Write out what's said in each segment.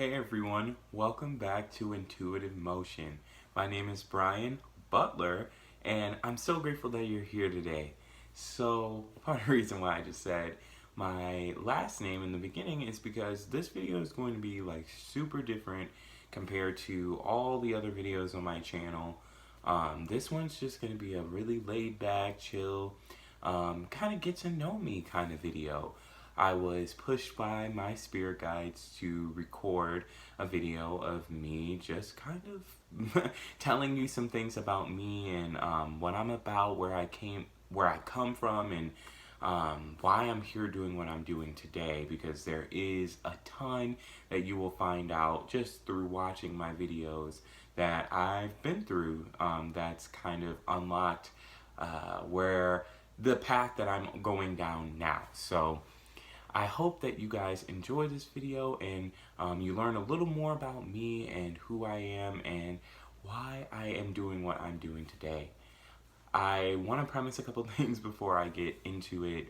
Hey everyone, welcome back to Intuitive Motion. My name is Brian Butler, and I'm so grateful that you're here today. So, part of the reason why I just said my last name in the beginning is because this video is going to be like super different compared to all the other videos on my channel. This one's just going to be a really laid back, chill, kind of get to know me kind of video. I was pushed by my spirit guides to record a video of me just kind of telling you some things about me and what I'm about, where I come from, and why I'm here doing what I'm doing today. Because there is a ton that you will find out just through watching my videos that I've been through. That's kind of unlocked where the path that I'm going down now. So I hope that you guys enjoy this video and you learn a little more about me and who I am and why I am doing what I'm doing today. I want to premise a couple things before I get into it.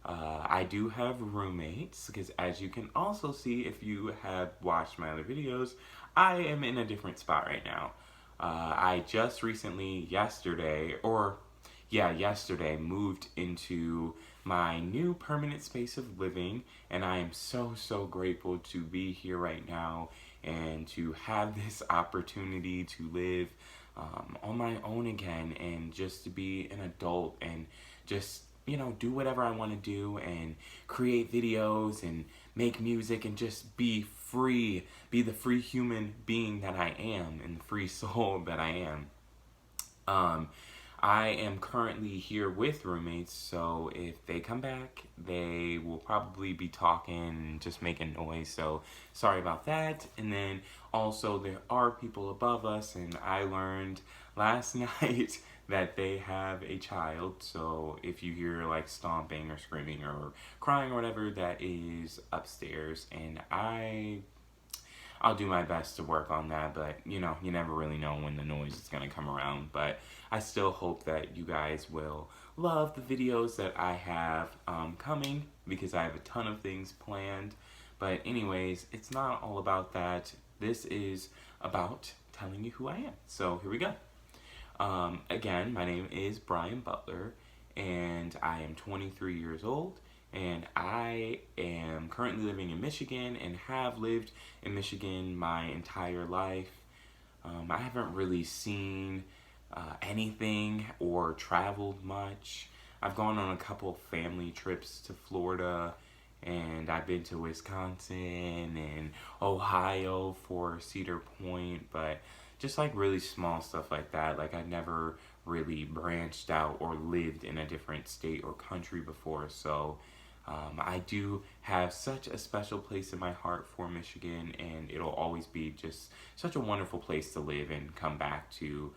I do have roommates because, as you can also see if you have watched my other videos, I am in a different spot right now. I just recently, yesterday, moved into my new permanent space of living, and I am so grateful to be here right now and to have this opportunity to live on my own again, and just to be an adult and just do whatever I want to do and create videos and make music and just be free, be the free human being that I am and the free soul that I am. I am currently here with roommates, so if they come back, they will probably be talking and just making noise, so sorry about that. And then also there are people above us, and I learned last night that they have a child, so if you hear like stomping or screaming or crying or whatever, that is upstairs, and I'll do my best to work on that, but you never really know when the noise is going to come around. But I still hope that you guys will love the videos that I have coming, because I have a ton of things planned. But anyways, it's not all about that. This is about telling you who I am. So here we go. Again, my name is Brian Butler, and I am 23 years old. And I am currently living in Michigan and have lived in Michigan my entire life. I haven't really seen anything or traveled much. I've gone on a couple family trips to Florida, and I've been to Wisconsin and Ohio for Cedar Point, but just like really small stuff like that. Like I've never really branched out or lived in a different state or country before, so I do have such a special place in my heart for Michigan, and it'll always be just such a wonderful place to live and come back to.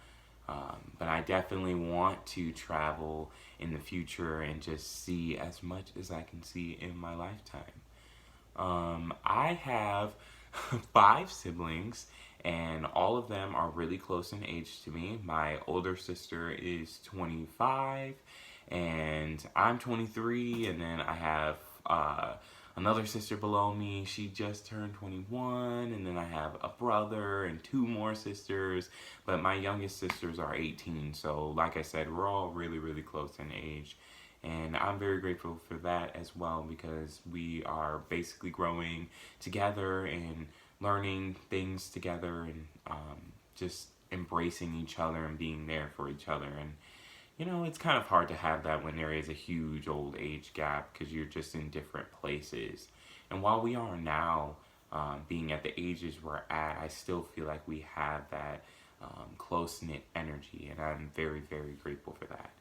But I definitely want to travel in the future and just see as much as I can see in my lifetime. I have 5 siblings, and all of them are really close in age to me. My older sister is 25, and I'm 23, and then I have another sister below me. She just turned 21, and then I have a brother and 2 more sisters, but my youngest sisters are 18, so like I said, we're all really close in age. And I'm very grateful for that as well, because we are basically growing together and learning things together, and just embracing each other and being there for each other. And it's kind of hard to have that when there is a huge old age gap, because you're just in different places. And while we are now being at the ages we're at, I still feel like we have that close-knit energy, and I'm very grateful for that.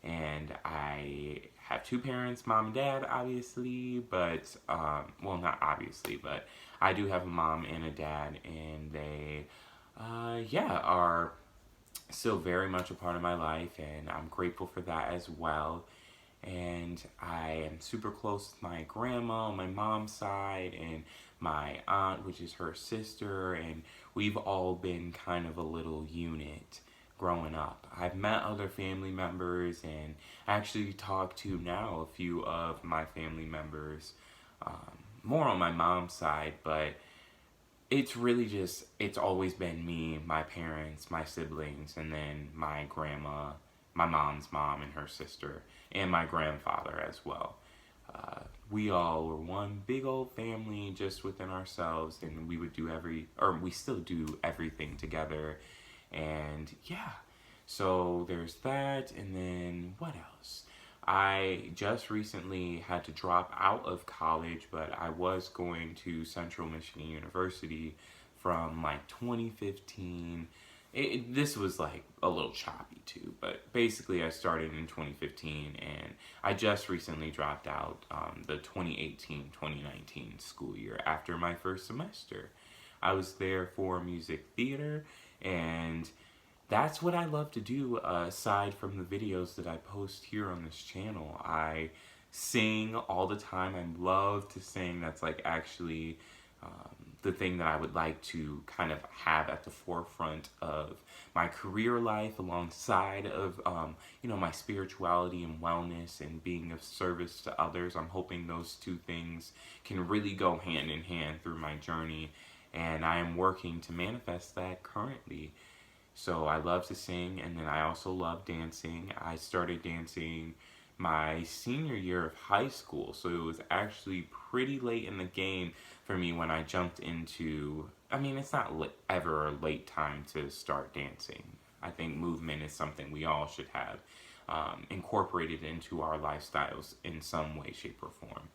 And I have 2 parents, mom and dad, obviously, but, well, not obviously, but I do have a mom and a dad, and they, are still very much a part of my life, and I'm grateful for that as well. And I am super close with my grandma on my mom's side, and my aunt, which is her sister, and we've all been kind of a little unit growing up. I've met other family members, and actually talked to now a few of my family members, more on my mom's side, but it's really just, it's always been me, my parents, my siblings, and then my grandma, my mom's mom and her sister, and my grandfather as well. Uh, we all were one big old family just within ourselves, and we would do or we still do everything together. And yeah, so there's that, and then what else? I just recently had to drop out of college, but I was going to Central Michigan University from like 2015. This was like a little choppy too, but basically I started in 2015 and I just recently dropped out the 2018-2019 school year after my first semester. I was there for music theater, and that's what I love to do aside from the videos that I post here on this channel. I sing all the time. I love to sing. That's like actually the thing that I would like to kind of have at the forefront of my career life alongside of, my spirituality and wellness and being of service to others. I'm hoping those two things can really go hand in hand through my journey, and I am working to manifest that currently. So I love to sing, and then I also love dancing. I started dancing my senior year of high school, so it was actually pretty late in the game for me when I jumped into, I mean, it's not ever a late time to start dancing. I think movement is something we all should have incorporated into our lifestyles in some way, shape, or form.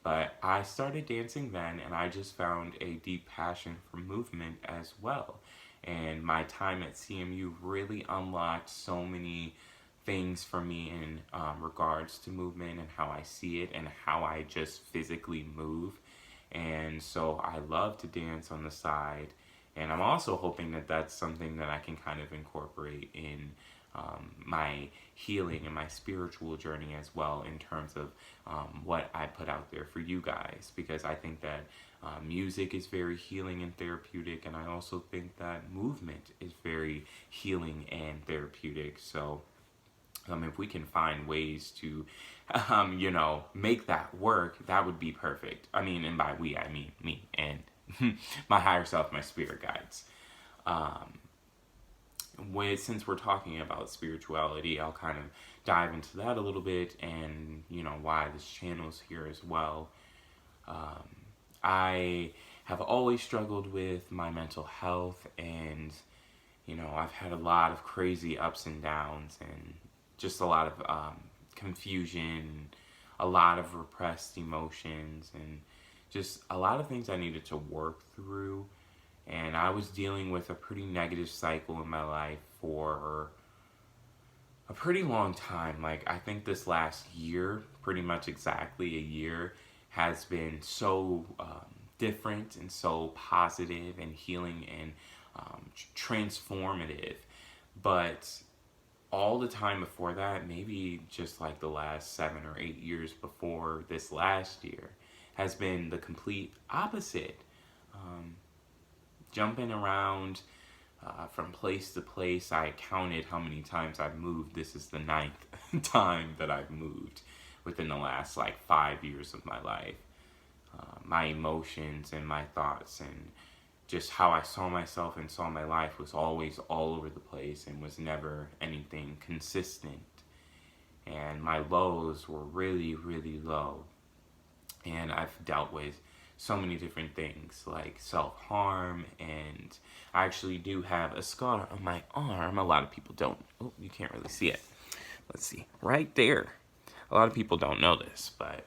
But I started dancing then, and I just found a deep passion for movement as well. And my time at CMU really unlocked so many things for me in regards to movement and how I see it and how I just physically move. And so I love to dance on the side. And I'm also hoping that that's something that I can kind of incorporate in my healing and my spiritual journey as well, in terms of what I put out there for you guys, because I think that music is very healing and therapeutic, and I also think that movement is very healing and therapeutic. So if we can find ways to make that work, that would be perfect. I mean, and by we I mean me and my higher self, my spirit guides. Since we're talking about spirituality, I'll kind of dive into that a little bit, and why this channel's here as well. I have always struggled with my mental health, and I've had a lot of crazy ups and downs, and just a lot of confusion, a lot of repressed emotions, and just a lot of things I needed to work through. And I was dealing with a pretty negative cycle in my life for a pretty long time. Like, I think this last year, pretty much exactly a year, has been so different and so positive and healing and transformative. But all the time before that, maybe just like the last 7 or 8 years before this last year, has been the complete opposite. Jumping around from place to place. I counted how many times I've moved. This is the 9th time that I've moved within the last 5 years of my life. My emotions and my thoughts and just how I saw myself and saw my life was always all over the place and was never anything consistent. And my lows were really, really low. And I've dealt with so many different things like self-harm, and I actually do have a scar on my arm. A lot of people don't. Oh, you can't really see it. Let's see. Right there. A lot of people don't know this, but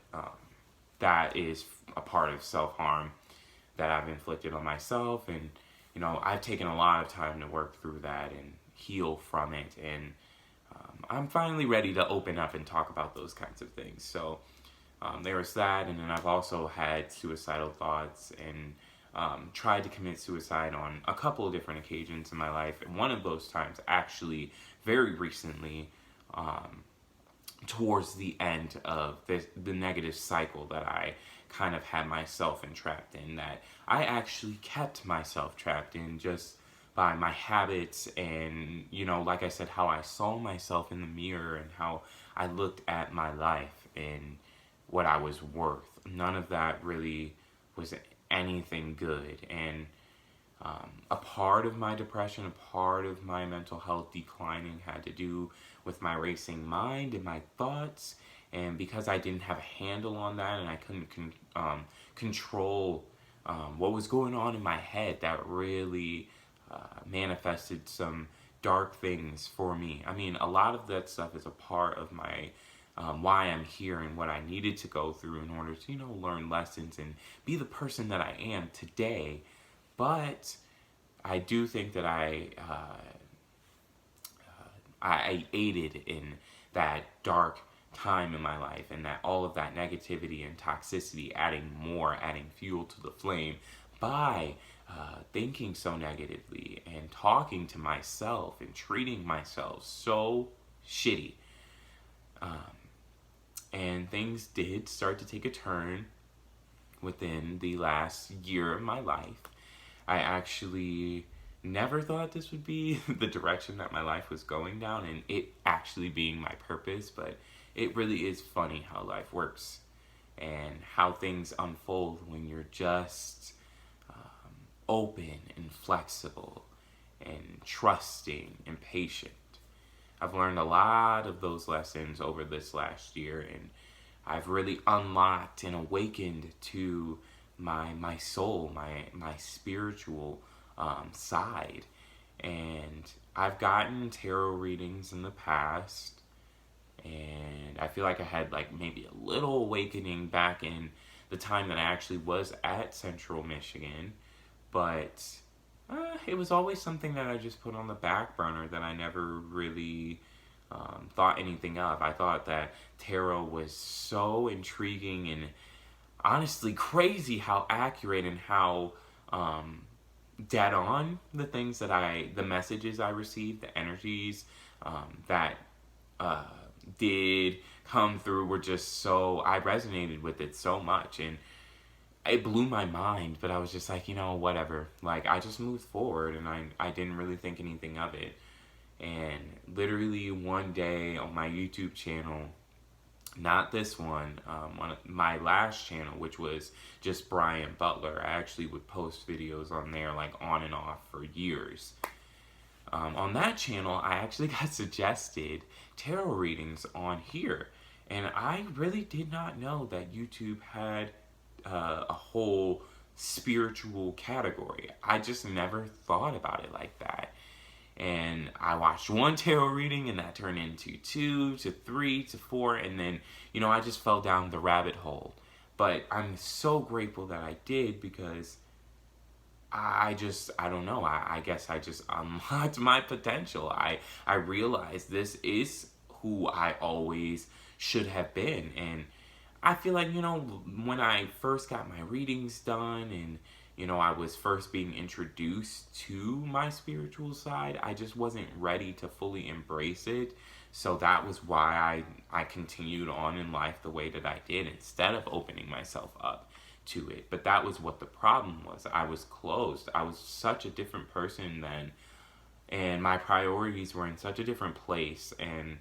that is a part of self-harm that I've inflicted on myself. And, I've taken a lot of time to work through that and heal from it. And I'm finally ready to open up and talk about those kinds of things. So there was that, and then I've also had suicidal thoughts and tried to commit suicide on a couple of different occasions in my life. And one of those times, actually, very recently, towards the end of the negative cycle that I kind of had myself entrapped in, that I actually kept myself trapped in just by my habits and, like I said, how I saw myself in the mirror and how I looked at my life and what I was worth. None of that really was anything good. And A part of my depression, a part of my mental health declining had to do with my racing mind and my thoughts. And because I didn't have a handle on that and I couldn't control what was going on in my head, that really manifested some dark things for me. I mean, a lot of that stuff is a part of my why I'm here and what I needed to go through in order to, learn lessons and be the person that I am today. But I do think that I aided in that dark time in my life, and that all of that negativity and toxicity adding fuel to the flame by thinking so negatively and talking to myself and treating myself so shitty. And things did start to take a turn within the last year of my life. I actually never thought this would be the direction that my life was going down and it actually being my purpose, but it really is funny how life works and how things unfold when you're just open and flexible and trusting and patient. I've learned a lot of those lessons over this last year, and I've really unlocked and awakened to my soul, my spiritual side. And I've gotten tarot readings in the past, and I feel like I had like maybe a little awakening back in the time that I actually was at Central Michigan, but it was always something that I just put on the back burner that I never really thought anything of. I thought that tarot was so intriguing and honestly crazy how accurate and how dead on the messages I received, the energies that did come through were just so, I resonated with it so much, and it blew my mind. But I was just like, whatever. Like, I just moved forward, and I didn't really think anything of it. And literally one day on my YouTube channel, not this one, on my last channel, which was just Brian Butler, I actually would post videos on there like on and off for years. On that channel, I actually got suggested tarot readings on here. And I really did not know that YouTube had a whole spiritual category. I just never thought about it like that. And I watched one tarot reading, and that turned into 2 to 3 to 4, and then, I just fell down the rabbit hole. But I'm so grateful that I did, because I don't know, I guess I just unlocked my potential. I realized this is who I always should have been. And I feel like, when I first got my readings done and, I was first being introduced to my spiritual side, I just wasn't ready to fully embrace it. So that was why I continued on in life the way that I did instead of opening myself up to it. But that was what the problem was. I was closed. I was such a different person then, and my priorities were in such a different place, and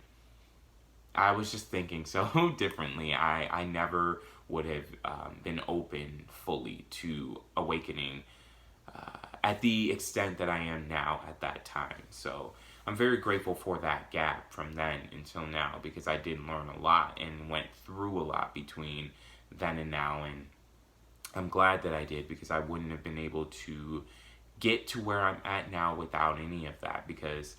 I was just thinking so differently. I never would have been open fully to awakening at the extent that I am now at that time. So I'm very grateful for that gap from then until now, because I did learn a lot and went through a lot between then and now. And I'm glad that I did, because I wouldn't have been able to get to where I'm at now without any of that. Because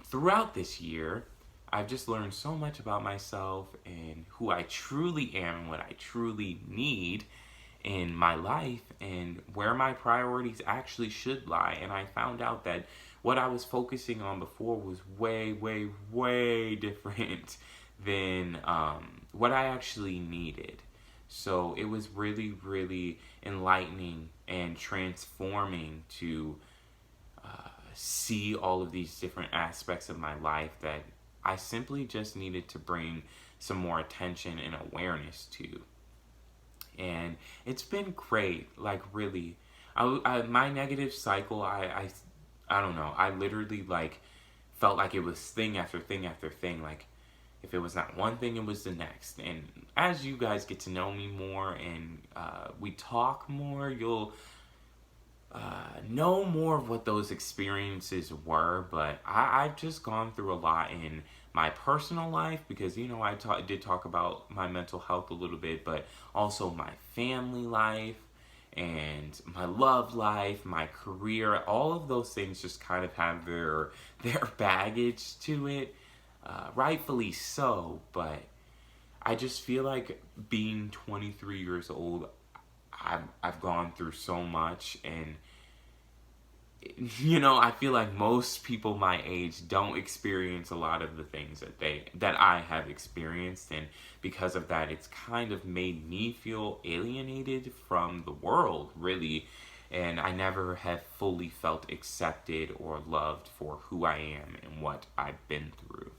throughout this year, I've just learned so much about myself and who I truly am and what I truly need in my life and where my priorities actually should lie. And I found out that what I was focusing on before was way, way, way different than what I actually needed. So it was really, really enlightening and transforming to see all of these different aspects of my life that I simply just needed to bring some more attention and awareness to. And it's been great, like really. My negative cycle, I don't know, I literally like felt like it was thing after thing after thing. Like if it was not one thing, it was the next. And as you guys get to know me more and we talk more, you'll know more of what those experiences were, but I've just gone through a lot in my personal life because, did talk about my mental health a little bit, but also my family life and my love life, my career. All of those things just kind of have their baggage to it, rightfully so, but I just feel like being 23 years old, I've gone through so much, and I feel like most people my age don't experience a lot of the things that I have experienced, and because of that, it's kind of made me feel alienated from the world, really, and I never have fully felt accepted or loved for who I am and what I've been through.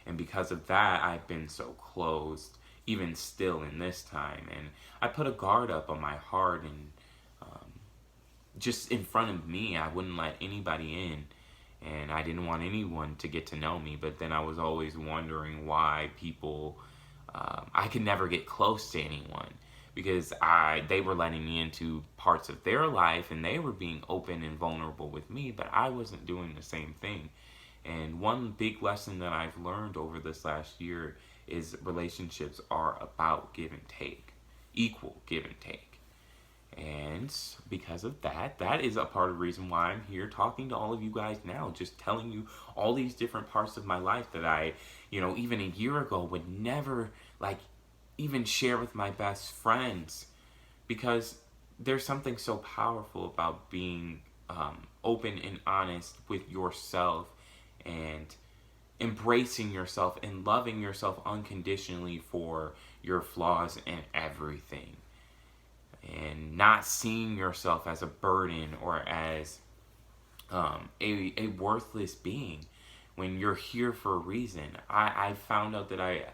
And because of that, I've been so closed, even still in this time, and I put a guard up on my heart, and just in front of me, I wouldn't let anybody in, and I didn't want anyone to get to know me. But then I was always wondering why people, I could never get close to anyone because they were letting me into parts of their life, and they were being open and vulnerable with me, but I wasn't doing the same thing. And one big lesson that I've learned over this last year is relationships are about give and take, equal give and take. And because of that, that is a part of the reason why I'm here talking to all of you guys now, just telling you all these different parts of my life that I, even a year ago would never, like, even share with my best friends. Because there's something so powerful about being open and honest with yourself and embracing yourself and loving yourself unconditionally for your flaws and everything, and not seeing yourself as a burden or as a worthless being when you're here for a reason. I found out that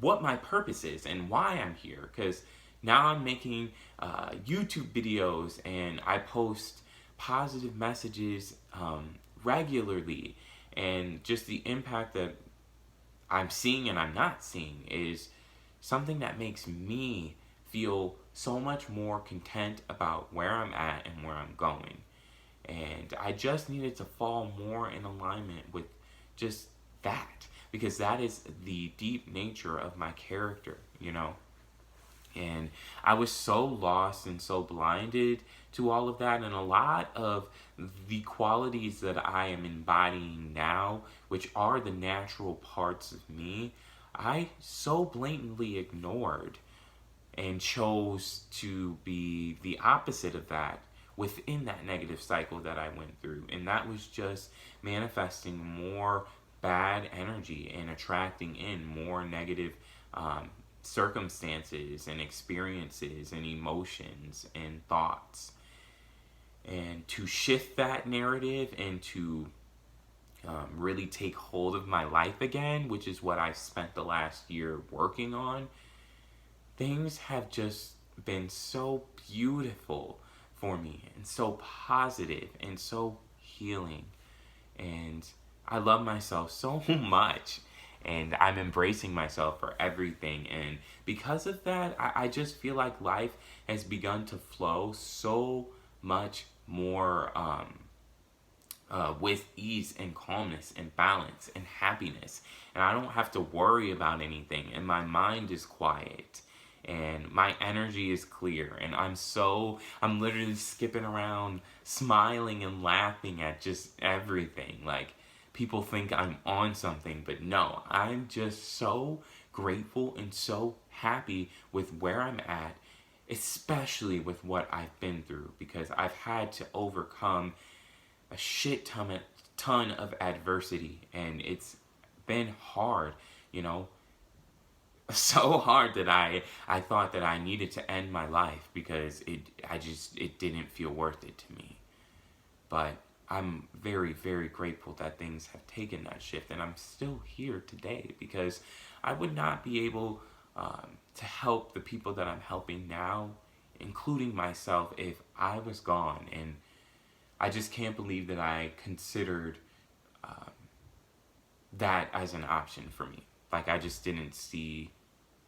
what my purpose is and why I'm here, because now I'm making YouTube videos and I post positive messages regularly, and just the impact that I'm seeing and I'm not seeing is something that makes me feel so much more content about where I'm at and where I'm going. And I just needed to fall more in alignment with just that, because that is the deep nature of my character. And I was so lost and so blinded to all of that, and a lot of the qualities that I am embodying now, which are the natural parts of me, I so blatantly ignored and chose to be the opposite of that within that negative cycle that I went through. And that was just manifesting more bad energy and attracting in more negative circumstances and experiences and emotions and thoughts. And to shift that narrative and to really take hold of my life again, which is what I've spent the last year working on, things have just been so beautiful for me and so positive and so healing. And I love myself so much, and I'm embracing myself for everything. And because of that, I just feel like life has begun to flow so much more with ease and calmness and balance and happiness. And I don't have to worry about anything, and my mind is quiet. And my energy is clear, and I'm literally skipping around, smiling and laughing at just everything. Like, people think I'm on something, but no, I'm just so grateful and so happy with where I'm at, especially with what I've been through, because I've had to overcome a ton of adversity, and it's been hard, so hard that I thought that I needed to end my life because it didn't feel worth it to me. But I'm very, very grateful that things have taken that shift, and I'm still here today because I would not be able to help the people that I'm helping now, including myself, if I was gone. And I just can't believe that I considered that as an option for me. Like, I just didn't see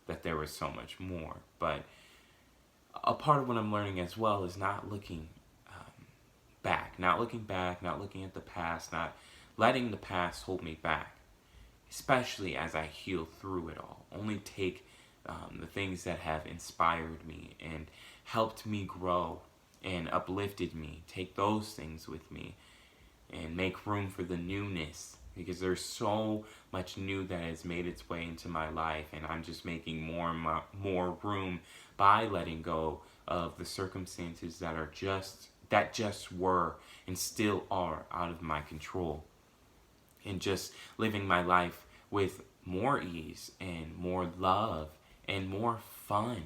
that there was so much more. But a part of what I'm learning as well is not looking back, not looking at the past, not letting the past hold me back, especially as I heal through it all. Only take the things that have inspired me and helped me grow and uplifted me, take those things with me and make room for the newness, because there's so much new that has made its way into my life, and I'm just making more room by letting go of the circumstances that just were and still are out of my control, and just living my life with more ease and more love and more fun.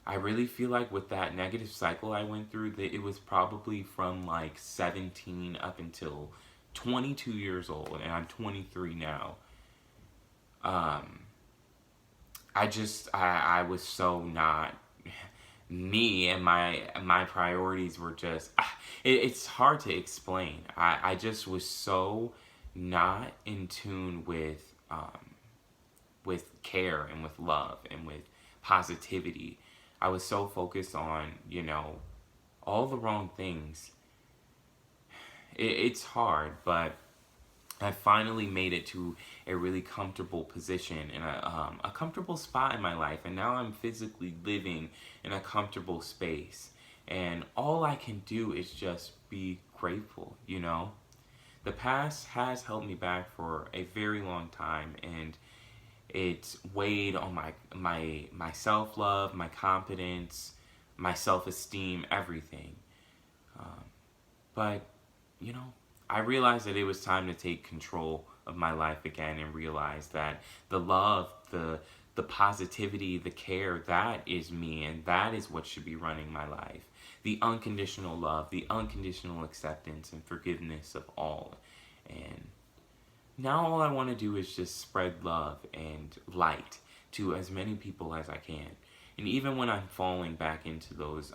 I really feel like with that negative cycle I went through, that it was probably from like 17 up until 22 years old, and I'm 23 now. Um, I was so not me, and my priorities were just it's hard to explain. I just was so not in tune with care and with love and with positivity. I was so focused on, all the wrong things. It's hard, but I finally made it to a really comfortable position and a comfortable spot in my life. And now I'm physically living in a comfortable space. And all I can do is just be grateful. The past has held me back for a very long time, and it's weighed on my self-love, my confidence, my self-esteem, everything. Um, but, you know, I realized that it was time to take control of my life again, and realize that the love, the positivity, the care, that is me, and that is what should be running my life. The unconditional love, the unconditional acceptance and forgiveness of all. And now all I want to do is just spread love and light to as many people as I can. And even when I'm falling back into those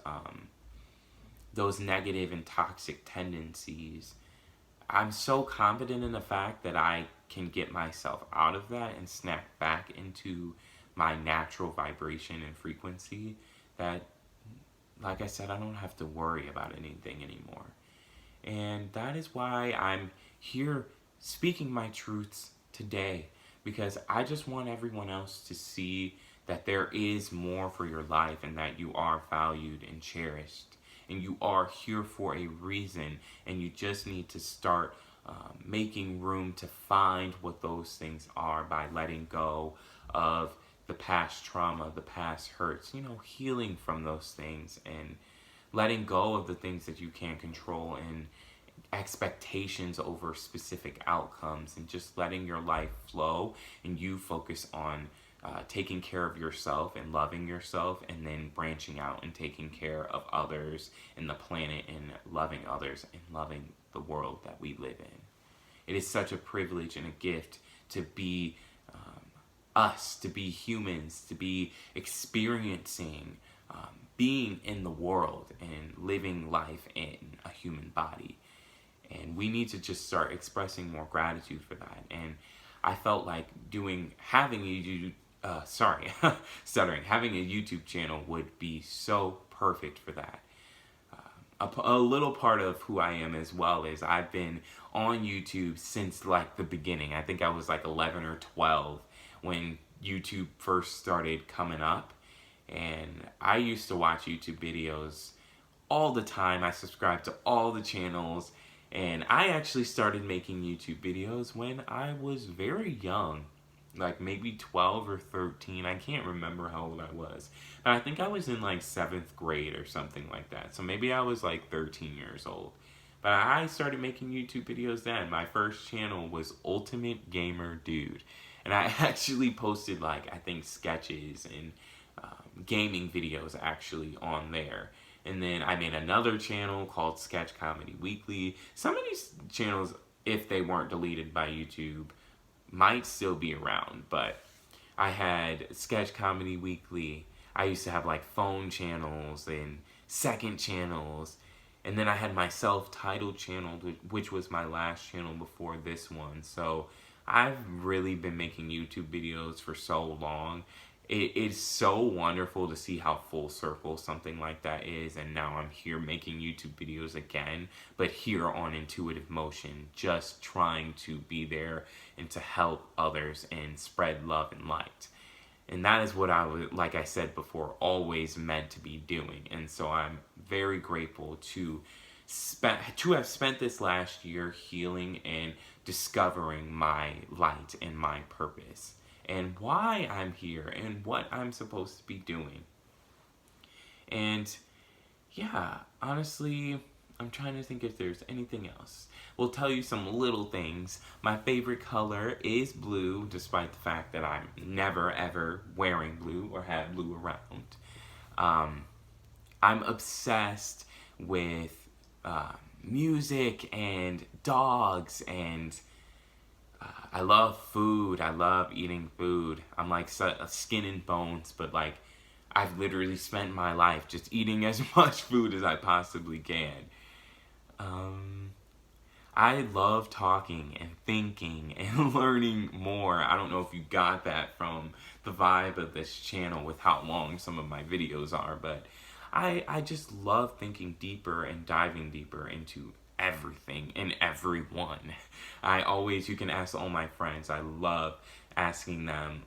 negative and toxic tendencies, I'm so confident in the fact that I can get myself out of that and snap back into my natural vibration and frequency, that, like I said, I don't have to worry about anything anymore. And that is why I'm here speaking my truths today, because I just want everyone else to see that there is more for your life, and that you are valued and cherished, and you are here for a reason, and you just need to start making room to find what those things are by letting go of the past trauma, the past hurts, healing from those things, and letting go of the things that you can't control, and expectations over specific outcomes, and just letting your life flow, and you focus on taking care of yourself and loving yourself, and then branching out and taking care of others and the planet, and loving others and loving the world that we live in. It is such a privilege and a gift to be us, to be humans, to be experiencing being in the world and living life in a human body. And we need to just start expressing more gratitude for that. And I felt like having a YouTube channel would be so perfect for that. A little part of who I am as well is I've been on YouTube since like the beginning. I think I was like 11 or 12 when YouTube first started coming up. And I used to watch YouTube videos all the time. I subscribed to all the channels. And I actually started making YouTube videos when I was very young, like maybe 12 or 13. I can't remember how old I was. But I think I was in like 7th grade or something like that. So maybe I was like 13 years old. But I started making YouTube videos then. My first channel was Ultimate Gamer Dude. And I actually posted I think sketches and gaming videos actually on there. And then I made another channel called Sketch Comedy Weekly. Some of these channels, if they weren't deleted by YouTube, might still be around. But I had Sketch Comedy Weekly. I used to have phone channels and second channels. And then I had my self-titled channel, which was my last channel before this one. So I've really been making YouTube videos for so long. it is so wonderful to see how full circle something like that is. And now I'm here making YouTube videos again, but here on Intuitive Motion, just trying to be there and to help others and spread love and light. And that is what I was, like I said before, always meant to be doing. And so I'm very grateful to have spent this last year healing and discovering my light and my purpose and why I'm here and what I'm supposed to be doing. And yeah, honestly, I'm trying to think if there's anything else. We'll tell you some little things. My favorite color is blue, despite the fact that I'm never ever wearing blue or have blue around. I'm obsessed with music and dogs, and I love food. I love eating food. I'm like skin and bones, but like I've literally spent my life just eating as much food as I possibly can. I love talking and thinking and learning more. I don't know if you got that from the vibe of this channel with how long some of my videos are, but I just love thinking deeper and diving deeper into everything and everyone. You can ask all my friends. I love asking them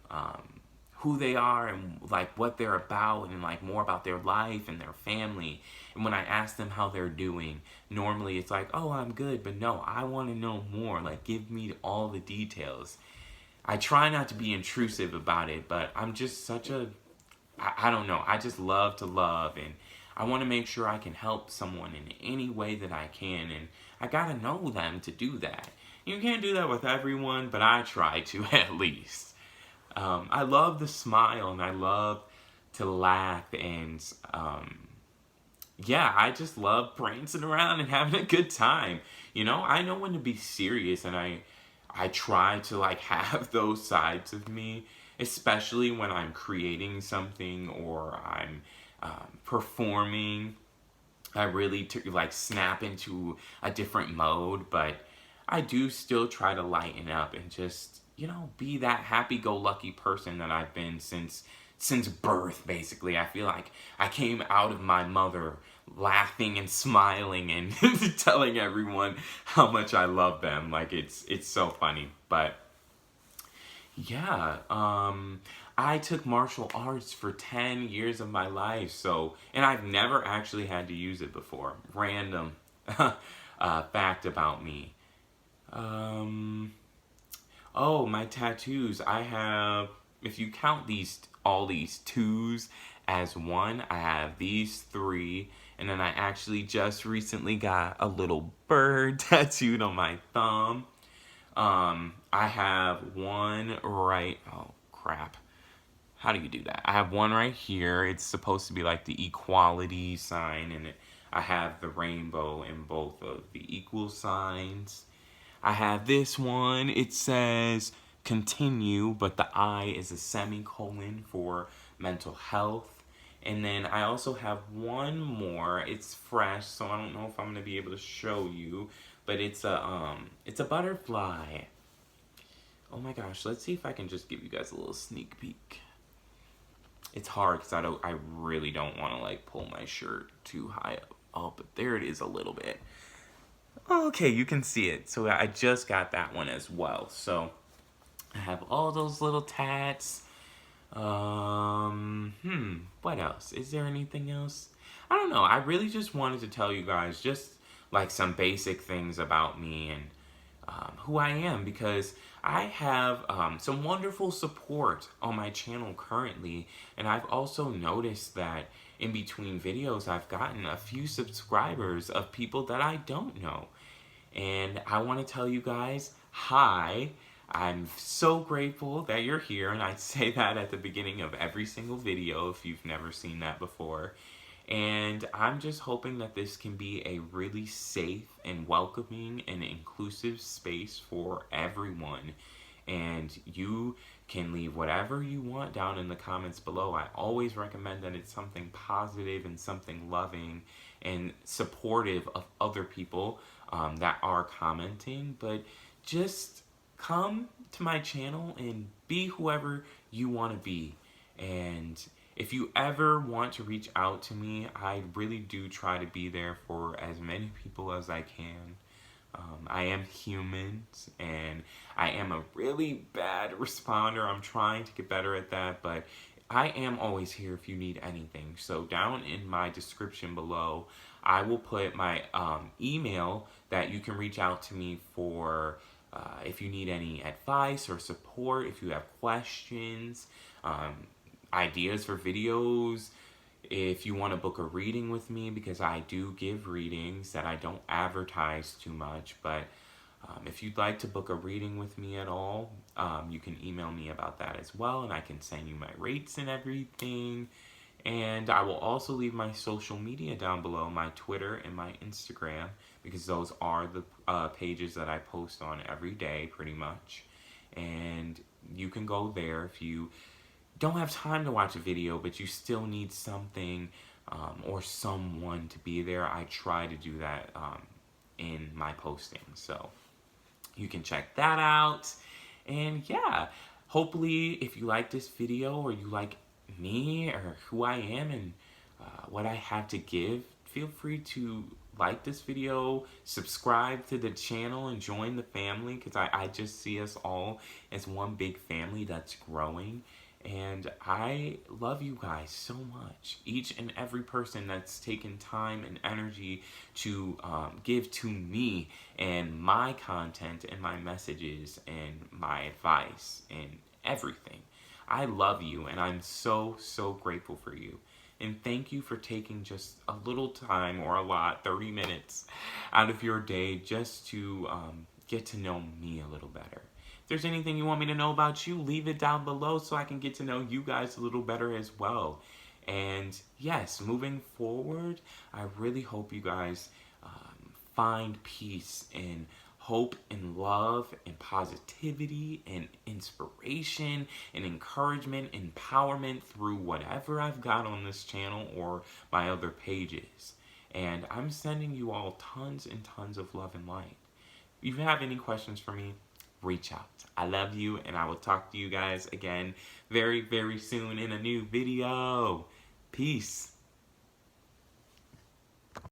who they are and like what they're about and like more about their life and their family. And when I ask them how they're doing, normally it's like, oh, I'm good, but no, I want to know more. Like, give me all the details. I try not to be intrusive about it, but I'm just I don't know, I just love to love, and I want to make sure I can help someone in any way that I can, and I gotta know them to do that. You can't do that with everyone, but I try to at least. I love the smile, and I love to laugh, and yeah, I just love prancing around and having a good time. You know, I know when to be serious, and I try to like have those sides of me, especially when I'm creating something or I'm performing. I really like snap into a different mode, but I do still try to lighten up and just, you know, be that happy-go-lucky person that I've been since birth, basically. I feel like I came out of my mother laughing and smiling and telling everyone how much I love them. Like, it's so funny. But yeah, I took martial arts for 10 years of my life, so, and I've never actually had to use it before. Random fact about me. Oh, my tattoos. I have, if you count all these twos as one, I have these 3, and then I actually just recently got a little bird tattooed on my thumb. I have one right, oh crap. How do you do that? I have one right here. It's supposed to be like the equality sign, and I have the rainbow in both of the equal signs. I have this one. It says continue, but the I is a semicolon for mental health. And then I also have one more. It's fresh, so I don't know if I'm going to be able to show you, but it's a butterfly. Oh my gosh, let's see if I can just give you guys a little sneak peek. It's hard because I really don't want to like pull my shirt too high up. Oh, but there it is a little bit. Okay, you can see it. So I just got that one as well. So I have all those little tats. What else? Is there anything else? I don't know. I really just wanted to tell you guys just like some basic things about me and who I am, because I have some wonderful support on my channel currently, and I've also noticed that in between videos I've gotten a few subscribers of people that I don't know, and I want to tell you guys, hi. I'm so grateful that you're here, and I say that at the beginning of every single video if you've never seen that before. And I'm just hoping that this can be a really safe and welcoming and inclusive space for everyone. And you can leave whatever you want down in the comments below. I always recommend that it's something positive and something loving and supportive of other people that are commenting. But just come to my channel and be whoever you want to be. And if you ever want to reach out to me, I really do try to be there for as many people as I can. I am human, and I am a really bad responder. I'm trying to get better at that, but I am always here if you need anything. So down in my description below, I will put my email that you can reach out to me for if you need any advice or support, if you have questions, ideas for videos, if you want to book a reading with me, because I do give readings that I don't advertise too much, but if you'd like to book a reading with me at all, you can email me about that as well, and I can send you my rates and everything. And I will also leave my social media down below, my Twitter and my Instagram, because those are the pages that I post on every day, pretty much. And you can go there if you don't have time to watch a video, but you still need something or someone to be there. I try to do that in my posting. So you can check that out. And yeah, hopefully if you like this video, or you like me or who I am and what I have to give, feel free to like this video, subscribe to the channel, and join the family, because I just see us all as one big family that's growing. And I love you guys so much. Each and every person that's taken time and energy to give to me and my content and my messages and my advice and everything. I love you, and I'm so, so grateful for you. And thank you for taking just a little time, or a lot, 30 minutes out of your day just to get to know me a little better. If there's anything you want me to know about you, leave it down below so I can get to know you guys a little better as well. And yes, moving forward, I really hope you guys find peace and hope and love and positivity and inspiration and encouragement, empowerment through whatever I've got on this channel or my other pages. And I'm sending you all tons and tons of love and light. If you have any questions for me, reach out. I love you, and I will talk to you guys again very, very soon in a new video. Peace.